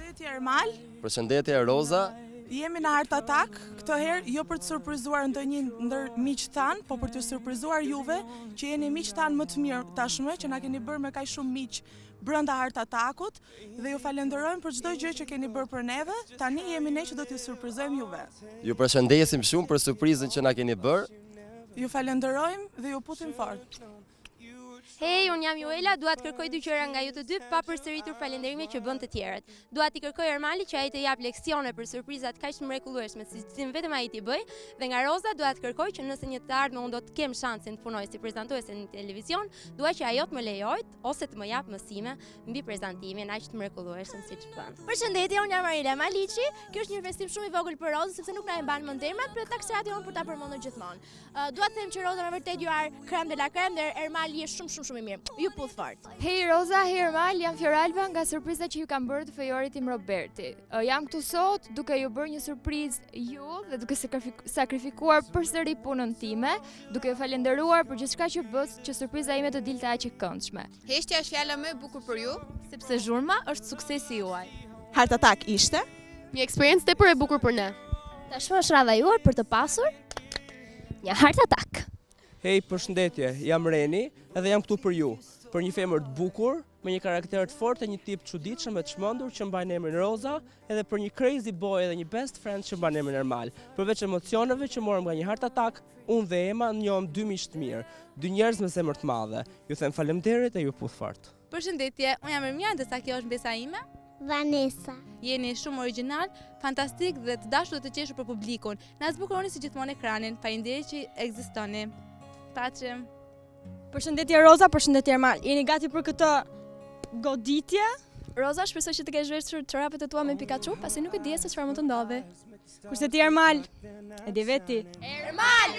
Përshëndetje Ermal. Përshëndetje Roza. Jemi në Art Attack, këtë herë jo për të surprizuar ndonjë ndër miqtë tanë, po për të surprizuar juve që jeni miqtë tanë më të mirë tashmë, që na keni bërë me kaq shumë miq brenda Art Attackut dhe ju falenderojmë për çdo gjë që keni bërë për neve. Tani jemi ne që do t'ju surprizojmë juve. Ju përshëndesim shumë për surprizën që na keni bërë. Ju falenderojmë dhe ju puthim fort. Hej, unë jam Juela, dua të kërkoj dy gjëra nga ju të dy pa përsëritur falënderimet që bën të tjerët. Dua t'i kërkoj Ermalit që ai të jap leksione për surprizat kaq të mrekullueshme si vetëm ai t'i bëj, dhe nga Roza dua të kërkoj që nëse një të ardhme unë do të kem shansin të punoj si prezantuese në televizion, dua që ajo të më lejojë ose të më jap mësime mbi prezantimin aq të mrekullueshëm siç bën. Përshëndetje, unë jam Marila Maliçi. Ky është një festim shumë i vogël për Rozën sepse nuk na e mban mend emrat, por takserat janë për ta përmendur gjithmonë. Dua të them që Roza me vërtet ju ar krem de la krem dhe Ermali është shumë i mirë. Ju puth fort. Hej Roza, hej Ermal, jam Fioralba nga surpriza që ju kam bërë të fejorit tim Roberti. Jam këtu sot duke ju bërë një surprizë ju dhe duke sakrifikuar përsëri punën time, duke ju falenderuar për gjithçka që bës që surpriza ime të dilte aq e këndshme. Heshtja është fjala më e bukur për ju, sepse zhurma është suksesi juaj. Art Attack ishte një eksperiencë tepër e bukur për ne. Tashmë është radha juaj për të pasur një Art Attack. Hej, përshëndetje, jam Reni edhe jam këtu për ju, për një femër të bukur, me një karakter të fortë, një tip të çuditshëm e të çmendur që mban emrin Roza, edhe për një crazy boy dhe një best friend që mban emrin Ermal. Përveç emocioneve që morëm nga një Art Attack, unë dhe Ema njohëm dy miq të mirë, dy njerëz me zemër të madhe. Ju them faleminderit e ju puth fort. Përshëndetje, unë jam Ermia, ndërsa kjo është mbesa ime. Vanessa. Jeni shumë origjinal, fantastik dhe të dashur dhe të qeshur për publikun. Na zbukuroni si gjithmonë ekranin. Faleminderit që ekzistoni. Paçem. Përshëndetje Roza, përshëndetje Ermal. Jeni gati për këtë goditje? Roza, shpresoj që të kesh zhveshur çorapet e tua me Pikachu, pasi nuk e di se çfarë mund të ndodhi. Kurse ti Ermal, e di veti. Ermal,